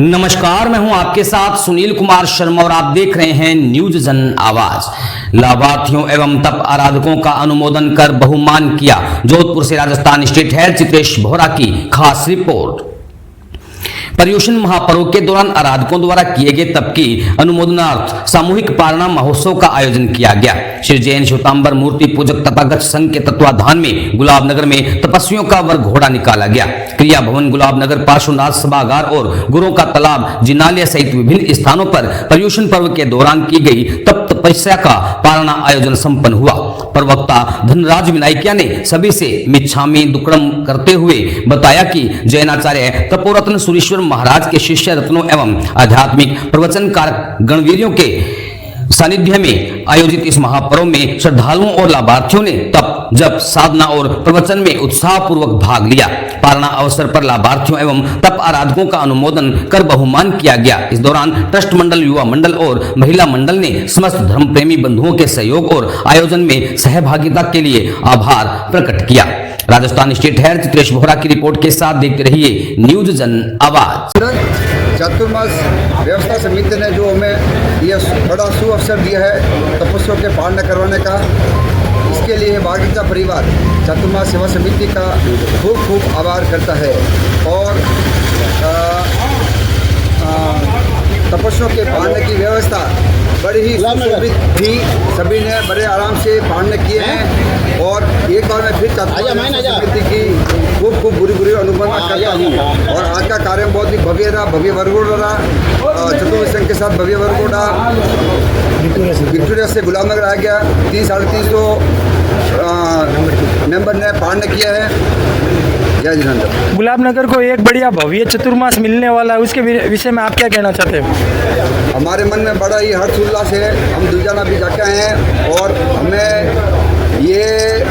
नमस्कार, मैं हूं आपके साथ सुनील कुमार शर्मा और आप देख रहे हैं न्यूज जन आवाज। लाभार्थियों एवं तप आराधकों का अनुमोदन कर बहुमान किया। जोधपुर से राजस्थान स्टेट हेड चित्रेश बोहरा की खास रिपोर्ट। पर्युषण महापर्व के दौरान आराधकों द्वारा किए गए तप की अनुमोदनार्थ सामूहिक पारणा महोत्सव का आयोजन किया गया। श्री जैन श्वेतांबर मूर्ति पूजक तथागत संघ के तत्वाधान में गुलाब नगर में तपस्वियों का वर्ग घोड़ा निकाला गया। क्रिया भवन गुलाब नगर, पार्श्वनाथ सभागार और गुरुओं का तालाब, जिनालय सहित विभिन्न स्थानों पर पर्युषण पर्व के दौरान की गई तप तपस्या का पारणा आयोजन संपन्न हुआ। प्रवक्ता धनराज विनायकिया ने सभी से मिच्छामी दुक्कड़म करते हुए बताया कि जैनाचार्य तपोरत्न सुरेश्वर महाराज के शिष्य रत्नों एवं आध्यात्मिक प्रवचनकार गणवीरियों के सानिध्य में आयोजित इस महापर्व में श्रद्धालुओं और लाभार्थियों ने तप, जप, साधना और प्रवचन में उत्साह पूर्वक भाग लिया। पारणा अवसर पर लाभार्थियों एवं तप आराधकों का अनुमोदन कर बहुमान किया गया। इस दौरान ट्रस्ट मंडल, युवा मंडल और महिला मंडल ने समस्त धर्म प्रेमी बंधुओं के सहयोग और आयोजन में सहभागिता के लिए आभार प्रकट किया। राजस्थान स्टेट हेड चित्रेश बोहरा की रिपोर्ट के साथ देखते रहिए न्यूज जन आवाज। चातुर्मास व्यवस्था समिति ने जो हमें यह बड़ा सुअवसर दिया है तपस्वियों के पालना करवाने का, इसके लिए बागीचा परिवार चातुर्मास सेवा समिति का खूब खूब आभार करता है। और तपस्वियों के पालने की व्यवस्था बड़ी ही सुशोभित थी। सभी ने बड़े आराम से पालने किए हैं और एक बार मैं फिर चातुर्मास समिति की खूब खूब बुरी अनुमोदना करता हूँ। और आज का कार्य बहुत ही भव्य रहा, भव्य वर्गोड़ा रहा। चतुर्वेद संघ के साथ भव्य वर्गोड़ा विक्टोरिया से गुलाब नगर आ गया। 300-350 मेंबर ने पालना किया है। जय जिनेंद्र। गुलाब नगर को एक बढ़िया भव्य चतुर्मास मिलने वाला है, उसके विषय में आप क्या कहना चाहते हैं? हमारे मन में बड़ा ही हर्ष उल्लास है। हम दुर्जाना भी जाके आए हैं और हमें ये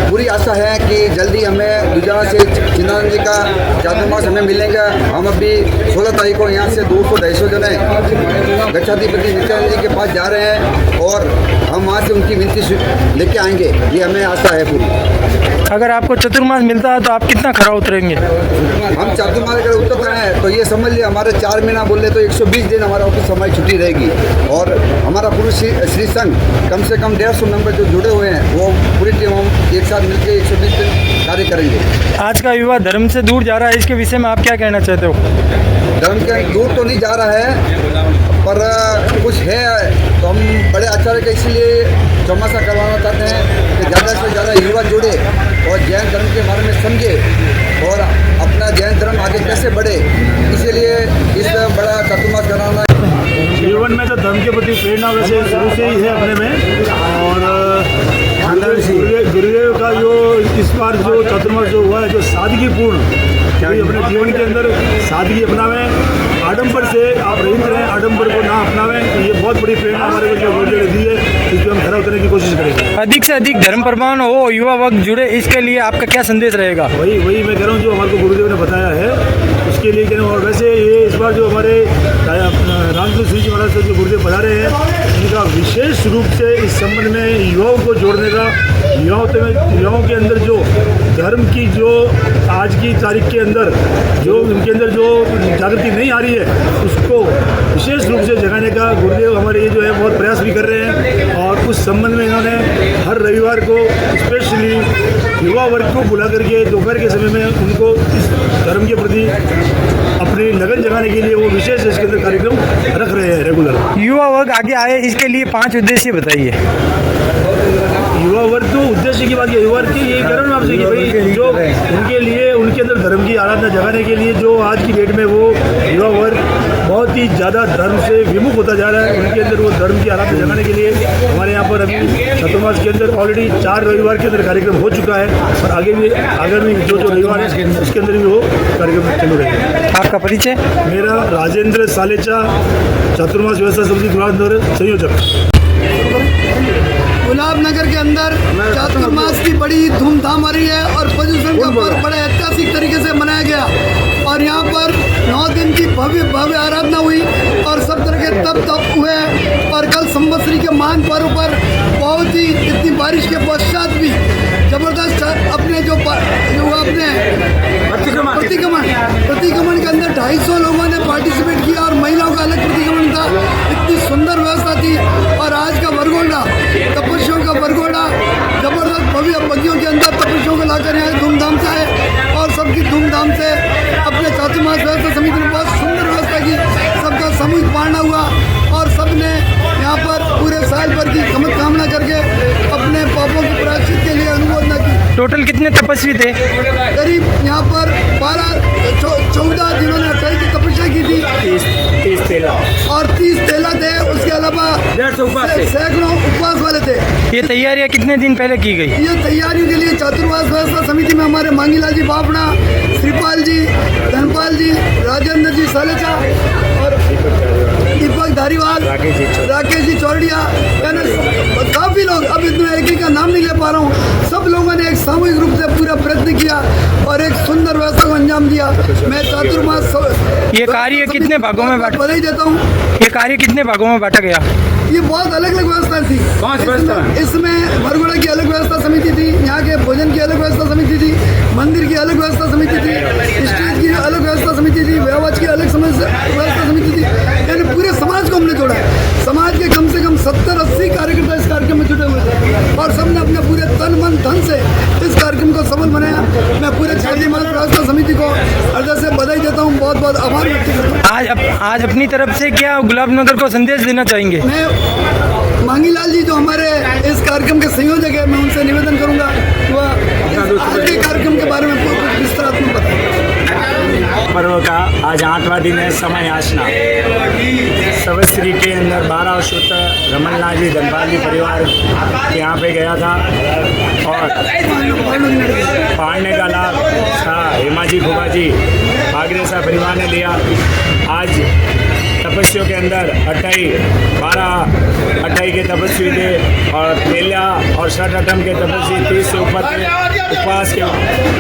पूरी आशा है कि जल्दी हमें दुर्जाना से चिन्नानंद जी का चातुर्मास हमें मिलेगा। हम अभी 16 तारीख को यहाँ से 200-250 जने गच्छाधिपति नित्यानंद जी के पास जा रहे हैं और हम वहाँ से उनकी विनती लेके आएंगे। ये हमें आशा है पूरी। अगर आपको चतुर्मास मिलता है तो आप कितना खरा उतरेंगे? हम चातुर्मास अगर उतर रहे हैं तो ये समझ लिया हमारे 4 महीना बोले तो 120 दिन हमारा ऑफिस समय छुट्टी रहेगी। और हमारा पूरी श्री संघ कम से कम 150 मेंबर जो जुड़े हुए हैं वो पूरी टीम हम एक साथ मिलकर 120 दिन कार्य करेंगे। आज का युवा धर्म से दूर जा रहा है, इसके विषय में आप क्या कहना चाहते हो? धर्म के दूर तो नहीं जा रहा है पर कुछ है तो हम बड़े आचार्य के इसलिए चौमासा करवाना चाहते हैं कि ज़्यादा से ज़्यादा युवा जुड़े और जैन धर्म के बारे में समझे और अपना जैन धर्म आगे कैसे बढ़े, इसीलिए इस बड़ा चातुर्मास कराना। जीवन में तो धर्म के प्रति प्रेरणा वैसे शुरू से ही है अपने में। और गुरुदेव का जो इस बार जो चातुर्मास जो हुआ है, जो सादगीपूर्ण, अपने जीवन के अंदर सादगी अपनावें, आडंबर से आप रहित रहें, आडंबर को ना अपनावें, तो ये बहुत बड़ी प्रेरणा हमारे को जो गुरुदेव ने दी है, इसमें हम खरा उतरने की कोशिश करेंगे। अधिक से अधिक धर्म प्रवान हो, युवा वर्ग जुड़े, इसके लिए आपका क्या संदेश रहेगा? वही मैं कह रहा हूँ जो हमारे को गुरुदेव ने बताया है उसके लिए कह रहा हूँ। और वैसे ये इस बार जो हमारे रामचंद्र सिंह जी महाराज से जो गुरुदेव बता रहे हैं, इनका विशेष रूप से इस संबंध में युवाओं को जोड़ने का, युवाओं के अंदर जो धर्म की जो आज की तारीख के अंदर जो उनके अंदर जो जागृति नहीं आ रही है उसको विशेष रूप से जगाने का गुरुदेव हमारे ये जो है बहुत प्रयास भी कर रहे हैं। और उस संबंध में इन्होंने हर रविवार को स्पेशली युवा वर्ग को बुला करके दोपहर के समय में उनको इस धर्म के प्रति अपनी लगन जगाने के लिए वो विशेष इसके अंदर कार्यक्रम रख रहे हैं रेगुलर। युवा वर्ग आगे आए, इसके लिए 5 उद्देश्य बताइए। युवा वर्ग तो उद्देश्य की बात है, युवा वर्ग की यही कह रहा हूँ आपसे कि भाई जो उनके लिए उनके अंदर धर्म की आराधना जगाने के लिए जो आज की डेट में वो युवा वर्ग बहुत ही ज़्यादा धर्म से विमुख होता जा रहा है, उनके अंदर वो धर्म की आराधना जगाने के लिए हमारे यहाँ पर अभी चातुर्मास के अंदर ऑलरेडी 4 रविवार के अंदर कार्यक्रम हो चुका है और आगे भी जो रविवार है उसके अंदर भी वो कार्यक्रम चालू रहेगा। आपका परिचय? मेरा राजेंद्र सालेचा, चातुर्मास व्यवस्था समिति गुलाब नगर संयोजक। गुलाब नगर के अंदर चातुर्मास की बड़ी धूमधाम आ रही है और पर्युषण का पर्व बड़े ऐतिहासिक तरीके से मनाया गया। और यहाँ पर 9 दिन की भव्य आराधना हुई और सब तरह के तप हुए। और कल संवत्सरी के महान पर्व पर बहुत ही इतनी बारिश के पश्चात भी जबरदस्त अपने जो अपने प्रतिक्रमण प्रतिक्रमण के अंदर 250 लोगों ने पार्टिसिपेट किया और महिलाओं का अलग प्रतिक्रमण था। इतनी सुंदर व्यवस्था थी। और आज का वरघोड़ा, तपस्वियों का वरघोड़ा जबरदस्त भव्य बगियों के अंदर तपस्वियों को लाकर यहाँ धूमधाम से आए और सबकी धूमधाम से अपने चातुर्मास व्यवस्था समिति ने बहुत सुंदर व्यवस्था की। सबका सामूहिक पारणा हुआ और सबने यहाँ पर पूरे साल भर की कामना करके अपने पापों की प्रायश्चित के लिए अनुमोदना की। टोटल कितने तपस्वी थे? करीब यहाँ पर 14 जिन्होंने 28 की तपस्या की थी, 30 तेला और 30 तेला थे। उसके अलावा सैकड़ों उपवास वाले थे। ये तैयारियां कितने दिन पहले की गई? ये तैयारियों के लिए चातुर्मास व्यवस्था समिति में हमारे मांगीलाल जी बापना, श्रीपाल जी, धनपाल जी, राजेंद्र जी सालेचा और दीपक धारीवाल, राकेश जी चौरडिया, यानी काफ़ी लोग, अब इतना एक का नाम नहीं ले पा रहा हूँ। सब लोगों ने एक सामूहिक रूप से पूरा प्रयत्न किया और एक सुंदर व्यवस्था को अंजाम दिया। मैं चातुर्मास ये कार्य कितने भागों में बांटा? बधाई देता हूँ। ये कार्य कितने भागों में बांटा गया? ये बहुत अलग अलग व्यवस्था थी। इसमें वरघोड़ा की अलग व्यवस्था समिति थी, यहाँ के भोजन की अलग व्यवस्था समिति थी, मंदिर की अलग व्यवस्था समिति थी, स्टेज की अलग व्यवस्था समिति थी, व्यवहार की अलग व्यवस्था समिति थी। यानी पूरे समाज को हमने जोड़ा। समाज के कम से कम 70-80 कार्यकर्ता इस कार्यक्रम में जुटे हुए थे और सबने अपने पूरे तन मन धन से इस कार्यक्रम को सफल बनाया। मैं पूरे चातुर्मास व्यवस्था समिति को हृदय से बधाई देता हूँ, बहुत बहुत आभार व्यक्त करता हूँ। आज अपनी तरफ से क्या गुलाबनगर को संदेश देना चाहेंगे? मैं मांगीलाल जी जो हमारे इस कार्यक्रम के संयोजक है, मैं उनसे निवेदन करूंगा वह आज के कार्यक्रम के बारे में कुछ विस्तारात्मक बताएं। पर्व का आज 8वां दिन है। समय याचना सवस्त्री के अंदर 12 शुद्ध रमनलाल जी धनपाल जी परिवार के यहाँ पे गया था और पढ़ने का लाभ था हेमा जी फूफा जी आगरेसा परिवार ने लिया। आज तपस्वियों के अंदर 28 के तपस्वी थे और तेल्या और षटम के तपस्वी 30 से ऊपर थे। उपवास के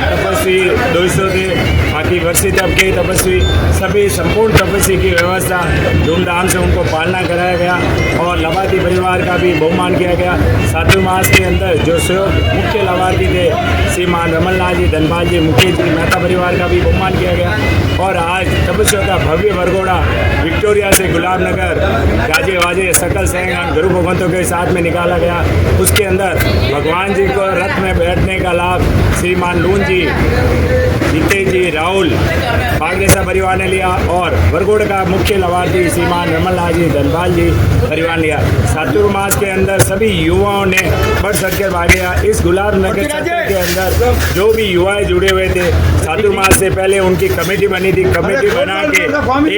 तपस्वी 200 थे। बाकी वर्षी तब के तपस्वी सभी संपूर्ण तपस्वी की व्यवस्था धूमधाम से उनको पालना कराया गया और लाभार्थी परिवार का भी बहुमान किया गया। चातुर्मास के अंदर जो मुख्य लाभार्थी थे श्रीमान रमनलाल जी धनपाल जी मुकेश जी मेहता परिवार का भी बहुमान किया गया। और आज तपस्वियों का भव्य वरघोड़ा विक्टोरिया से गुलाबनगर गाजे वाजे सकल सैंग गुरु भगवंतों के साथ में निकाला गया। उसके अंदर भगवान जी को रथ में बैठने का लाभ श्रीमान लून जी, नितेश जी, राहुल बागरेसा परिवार ने लिया और वरघोड़े का मुख्य लाभार्थी श्रीमान रमनलाल जी धनपाल जी परिवार लिया। चातुर्मास के अंदर सभी युवाओं ने बढ़ चढ़कर भाग लिया। इस गुलाबनगर क्षेत्र के अंदर जो भी युवा जुड़े हुए थे, चातुर्मास से पहले उनकी कमेटी बनी थी। कमेटी बना के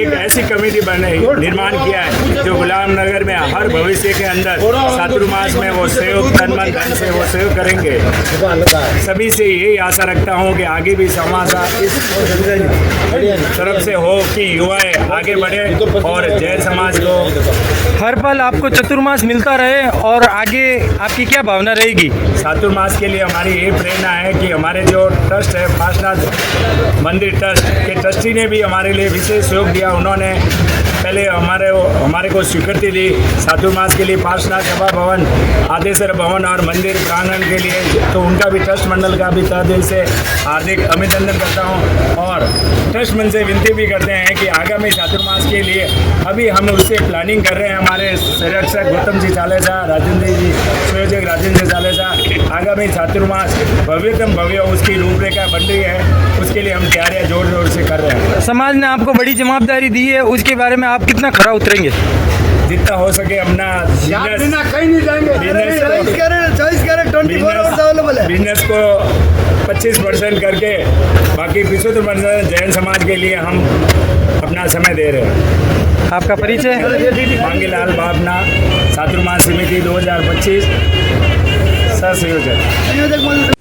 एक ऐसी कमेटी निर्माण किया है जो गुलाबनगर में हर भविष्य के अंदर चातुर्मास में वो सहयोग तन मन धन से वो सहयोग करेंगे। सभी से यही आशा रखता हूँ कि आगे भी समाज इस तरफ से हो कि युवाएं आगे बढ़े और जैन समाज को हर पल आपको चतुर्मास मिलता रहे और आगे आपकी क्या भावना रहेगी? चातुर्मास के लिए हमारी ये प्रेरणा है कि हमारे जो ट्रस्ट है पार्श्वनाथ मंदिर ट्रस्ट के ट्रस्टी ने भी हमारे लिए विशेष सहयोग दिया। उन्होंने पहले हमारे को स्वीकृति दी चातुर्मास के लिए पार्श्वनाथ सभा भवन, आदेश्वर भवन और मंदिर प्रांगण के लिए। तो उनका भी ट्रस्ट मंडल का भी तहे दिल से हार्दिक अभिनंदन करता हूं और ट्रस्ट मंडल से विनती भी करते हैं कि आगामी चातुर्मास के लिए अभी हम उससे प्लानिंग कर रहे हैं। हमारे संरक्षक गौतम जी चालेसा, राजेंद्र जी संयोजक राजेंद्र चालेसा, आगामी चातुर्मास भव्यतम भव्य उसकी रूपरेखा बन रही है, उसके लिए हम तैयारियाँ जोर जोर से कर रहे हैं। समाज ने आपको बड़ी जवाबदारी दी है, उसके बारे में आप कितना खरा उतरेंगे? जितना हो सके अपना बिजनेस को 25% करके बाकी 75% जैन समाज के लिए हम अपना समय दे रहे हैं। आपका परिचय? मांगीलाल बापना, चातुर्मास समिति 2025 सह संयोजक।